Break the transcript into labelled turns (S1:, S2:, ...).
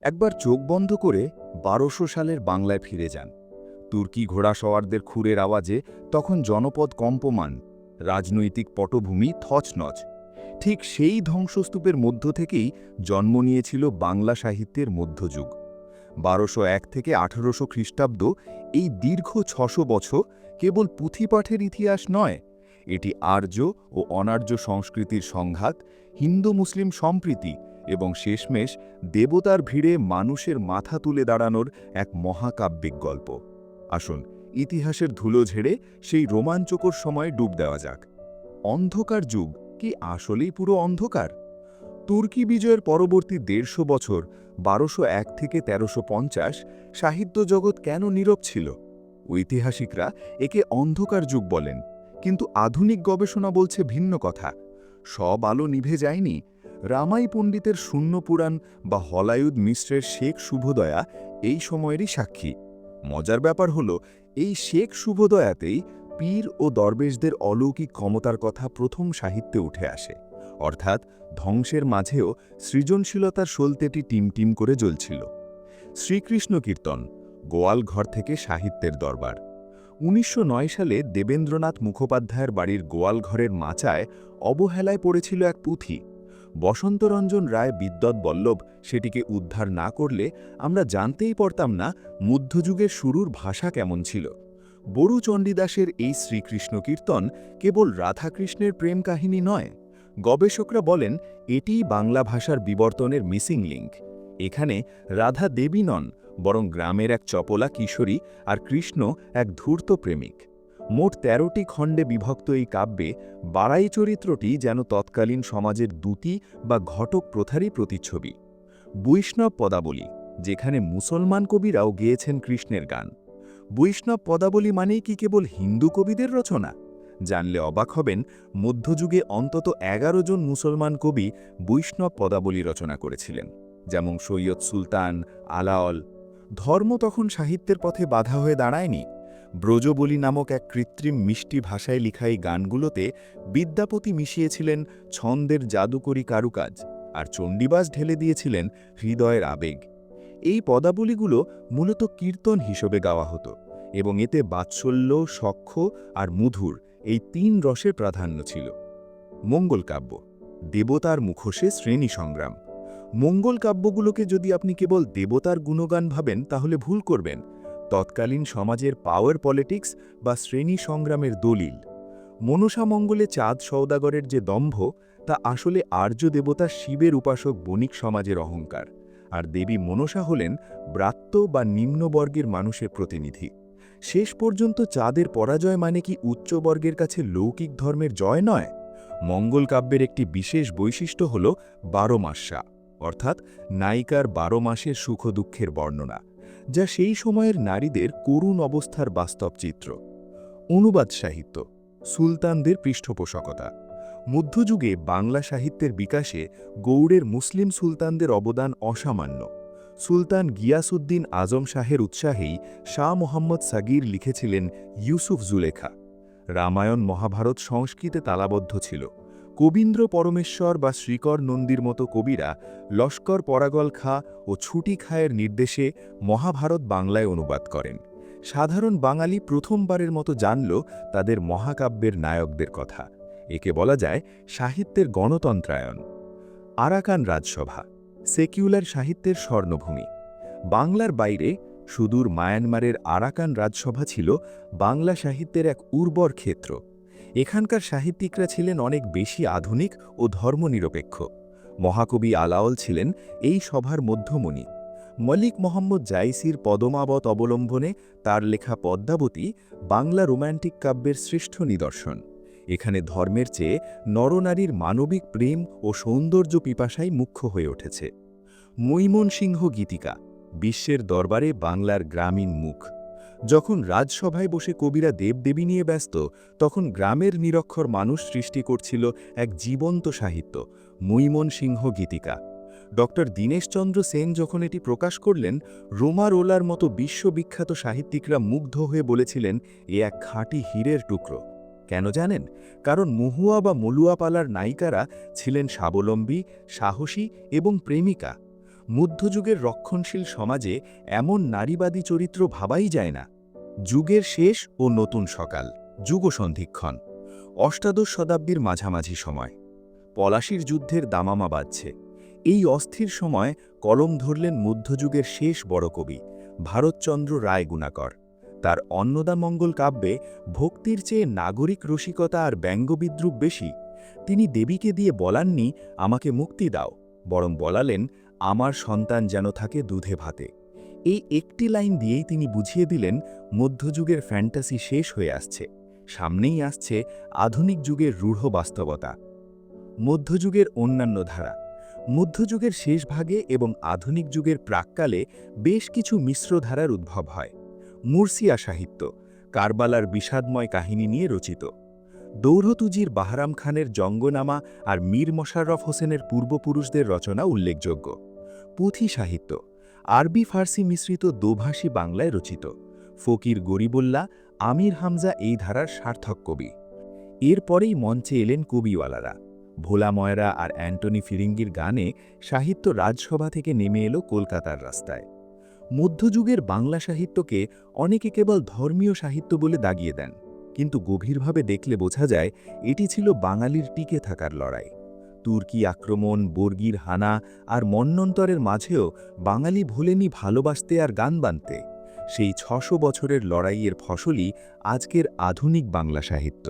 S1: একবার চোখ বন্ধ করে ১২০০ সালের বাংলায় ফিরে যান। তুর্কি ঘোড়াসওয়ারদের খুরের আওয়াজে তখন জনপদ কম্পমান, রাজনৈতিক পটভূমি থচনচ। ঠিক সেই ধ্বংসস্তূপের মধ্য থেকেই জন্ম নিয়েছিল বাংলা সাহিত্যের মধ্যযুগ। ১২০১ থেকে ১৮০০ খ্রিস্টাব্দ, এই দীর্ঘ ৬০০ বছর কেবল পুঁথিপাঠের ইতিহাস নয়, এটি আর্য ও অনার্য সংস্কৃতির সংঘাত, হিন্দু মুসলিম সম্প্রীতি এবং শেষমেশ দেবতার ভিড়ে মানুষের মাথা তুলে দাঁড়ানোর এক মহাকাব্যিক গল্প। আসুন ইতিহাসের ধুলো ঝেড়ে সেই রোমাঞ্চকর সময়ে ডুব দেওয়া যাক। অন্ধকার যুগ কি আসলেই পুরো অন্ধকার? তুর্কি বিজয়ের পরবর্তী ১৫০ বছর ১২০১ থেকে ১৩৫০ সাহিত্য জগৎ কেন নীরব ছিল? ঐতিহাসিকরা একে অন্ধকার যুগ বলেন, কিন্তু আধুনিক গবেষণা বলছে ভিন্ন কথা। সব আলো নিভে যায়নি। রামাই পণ্ডিতের শূন্য পুরাণ বা হলায়ুদ মিশ্রের শেখ শুভদয়া এই সময়েরই সাক্ষী। মজার ব্যাপার হল, এই শেখ শুভদয়াতেই পীর ও দরবেশদের অলৌকিক ক্ষমতার কথা প্রথম সাহিত্যে উঠে আসে। অর্থাৎ ধ্বংসের মাঝেও সৃজনশীলতার সলতেটি টিমটিম করে জ্বলছিল। শ্রীকৃষ্ণ কীর্তন, গোয়াল ঘর থেকে সাহিত্যের দরবার। ১৯০৯ সালে দেবেন্দ্রনাথ মুখোপাধ্যায়ের বাড়ির গোয়ালঘরের মাচায় অবহেলায় পড়েছিল এক পুঁথি। বসন্তরঞ্জন রায় বিদ্যৎ বল্লভ সেটিকে উদ্ধার না করলে আমরা জানতেই পারতাম না মধ্যযুগের শুরুর ভাষা কেমন ছিল। বড়ু চণ্ডীদাসের এই শ্রীকৃষ্ণ কীর্তন কেবল রাধাকৃষ্ণের প্রেম কাহিনী নয়। গবেষকরা বলেন এটিই বাংলা ভাষার বিবর্তনের মিসিং লিঙ্ক। এখানে রাধা দেবী নন, বরং গ্রামের এক চপলা কিশোরী আর কৃষ্ণ এক ধূর্ত প্রেমিক। মোট ১৩টি খণ্ডে বিভক্ত এই কাব্যে বাড়াই চরিত্রটি যেন তৎকালীন সমাজের দূতি বা ঘটক প্রথারই প্রতিচ্ছবি। বৈষ্ণব পদাবলী, যেখানে মুসলমান কবিরাও গেয়েছেন কৃষ্ণের গান। বৈষ্ণব পদাবলী মানেই কি কেবল হিন্দু কবিদের রচনা? জানলে অবাক হবেন, মধ্যযুগে অন্তত ১১ জন মুসলমান কবি বৈষ্ণব পদাবলী রচনা করেছিলেন, যেমন সৈয়দ সুলতান, আলাওল। ধর্ম তখন সাহিত্যের পথে বাধা হয়ে দাঁড়ায়নি। ব্রজবলি নামক এক কৃত্রিম মিষ্টি ভাষায় লিখা এই গানগুলোতে বিদ্যাপতি মিশিয়েছিলেন ছন্দের জাদুকরী কারুকাজ, আর চণ্ডীবাস ঢেলে দিয়েছিলেন হৃদয়ের আবেগ। এই পদাবলীগুলো মূলত কীর্তন হিসেবে গাওয়া হতো, এবং এতে বাৎসল্য, সখ্য আর মধুর এই ৩ রসের প্রাধান্য ছিল। মঙ্গল কাব্য, দেবতার মুখোশে শ্রেণী সংগ্রাম। মঙ্গল কাব্যগুলোকে যদি আপনি কেবল দেবতার গুণগান ভাবেন তাহলে ভুল করবেন। তৎকালীন সমাজের পাওয়ার পলিটিক্স বা শ্রেণী সংগ্রামের দলিল। মনসা মঙ্গলে চাঁদ সওদাগরের যে দম্ভ, তা আসলে আর্য দেবতা শিবের উপাসক বণিক সমাজের অহংকার, আর দেবী মনসা হলেন ব্রাত্য বা নিম্নবর্গের মানুষের প্রতিনিধি। শেষ পর্যন্ত চাঁদের পরাজয় মানে কি উচ্চবর্গের কাছে লৌকিক ধর্মের জয় নয়? মঙ্গল কাব্যের একটি বিশেষ বৈশিষ্ট্য হল ১২ মাস্যা, অর্থাৎ নায়িকার ১২ মাসের সুখ দুঃখের বর্ণনা, যা সেই সময়ের নারীদের করুণ অবস্থার বাস্তব চিত্র। অনুবাদ সাহিত্য, সুলতানদের পৃষ্ঠপোষকতা। মধ্যযুগে বাংলা সাহিত্যের বিকাশে গৌড়ের মুসলিম সুলতানদের অবদান অসামান্য। সুলতান গিয়াসউদ্দিন আজম শাহের উৎসাহেই শাহ মোহাম্মদ সাগির লিখেছিলেন ইউসুফ জুলেখা। রামায়ণ মহাভারত সংস্কৃতে তালাবদ্ধ ছিল। কবীন্দ্র পরমেশ্বর বা শ্রীকর নন্দীর মতো কবিরা লস্কর পরাগল খাঁ ও ছুটি খাঁয়ের নির্দেশে মহাভারত বাংলায় অনুবাদ করেন। সাধারণ বাঙালি প্রথমবারের মতো জানল তাদের মহাকাব্যের নায়কদের কথা। একে বলা যায় সাহিত্যের গণতন্ত্রায়ন। আরাকান রাজসভা, সেকুলার সাহিত্যের স্বর্ণভূমি। বাংলার বাইরে সুদূর মায়ানমারের আরাকান রাজসভা ছিল বাংলা সাহিত্যের এক উর্বর ক্ষেত্র। এখানকার সাহিত্যিকরা ছিলেন অনেক বেশি আধুনিক ও ধর্মনিরপেক্ষ। মহাকবি আলাওল ছিলেন এই সভার মধ্যমণি। মলিক মোহাম্মদ জাইসির পদমাবত অবলম্বনে তার লেখা পদ্মাবতী বাংলা রোম্যান্টিক কাব্যের শ্রেষ্ঠ নিদর্শন। এখানে ধর্মের চেয়ে নরনারীর মানবিক প্রেম ও সৌন্দর্য পিপাসাই মুখ্য হয়ে উঠেছে। মৈমনসিংহ গীতিকা, বিশ্বের দরবারে বাংলার গ্রামীণ মুখ। যখন রাজসভায় বসে কবিরা দেবদেবী নিয়ে ব্যস্ত, তখন গ্রামের নিরক্ষর মানুষ সৃষ্টি করছিল এক জীবন্ত সাহিত্য, মৈমনসিংহ গীতিকা। ড দীনেশচন্দ্র সেন যখন এটি প্রকাশ করলেন, রোমারোলার মতো বিশ্ববিখ্যাত সাহিত্যিকরা মুগ্ধ হয়ে বলেছিলেন এ এক খাঁটি হীরের টুকরো। কেন জানেন? কারণ মহুয়া বা মলুয়াপালার নায়িকারা ছিলেন স্বাবলম্বী, সাহসী এবং প্রেমিকা। মধ্যযুগের রক্ষণশীল সমাজে এমন নারীবাদী চরিত্র ভাবাই যায় না। যুগের শেষ ও নতুন সকাল, যুগসন্ধিক্ষণ। অষ্টাদশ শতাব্দীর মাঝামাঝি সময়। পলাশির যুদ্ধের দামামা বাজছে। এই অস্থির সময় কলম ধরলেন মধ্যযুগের শেষ বড় কবি ভারতচন্দ্র রায় গুণাকর। তার অন্নদামঙ্গল কাব্যে ভক্তির চেয়ে নাগরিক রসিকতা আর ব্যঙ্গবিদ্রুপ বেশি। তিনি দেবীকে দিয়ে বলাননি আমাকে মুক্তি দাও, বরং বলালেন আমার সন্তান যেন থাকে দুধে ভাতে। এই একটি লাইন দিয়েই তিনি বুঝিয়ে দিলেন মধ্যযুগের ফ্যান্টাসি শেষ হয়ে আসছে, সামনেই আসছে আধুনিক যুগের রূঢ় বাস্তবতা। মধ্যযুগের অন্যান্য ধারা। মধ্যযুগের শেষ ভাগে এবং আধুনিক যুগের প্রাক্কালে বেশ কিছু মিশ্র ধারার উদ্ভব হয়। মুরসিয়া সাহিত্য, কারবালার বিষাদময় কাহিনী নিয়ে রচিত। দৌলতুজির বাহরাম খানের জঙ্গনামা আর মীর মোশাররফ হোসেনের পূর্বপুরুষদের রচনা উল্লেখযোগ্য। পুঁথি সাহিত্য, আরবি ফার্সি মিশ্রিত দোভাষী বাংলায় রচিত। ফকির গরিবুল্লাহ, আমির হামজা এই ধারার সার্থক কবি। এরপরেই মঞ্চে এলেন কবিওয়ালারা। ভোলা ময়রা আর অ্যান্টনি ফিরিঙ্গির গানে সাহিত্য রাজসভা থেকে নেমে এলো কলকাতার রাস্তায়। মধ্যযুগের বাংলা সাহিত্যকে অনেকে কেবল ধর্মীয় সাহিত্য বলে দাগিয়ে দেন, কিন্তু গভীরভাবে দেখলে বোঝা যায় এটি ছিল বাঙালির টিকে থাকার লড়াই। তুর্কি আক্রমণ, বর্গীর হানা আর মন্বন্তরের মাঝেও বাঙালি ভোলেনি ভালোবাসতে আর গান বানতে। সেই ৬০০ বছরের লড়াইয়ের ফসলই আজকের আধুনিক বাংলা সাহিত্য।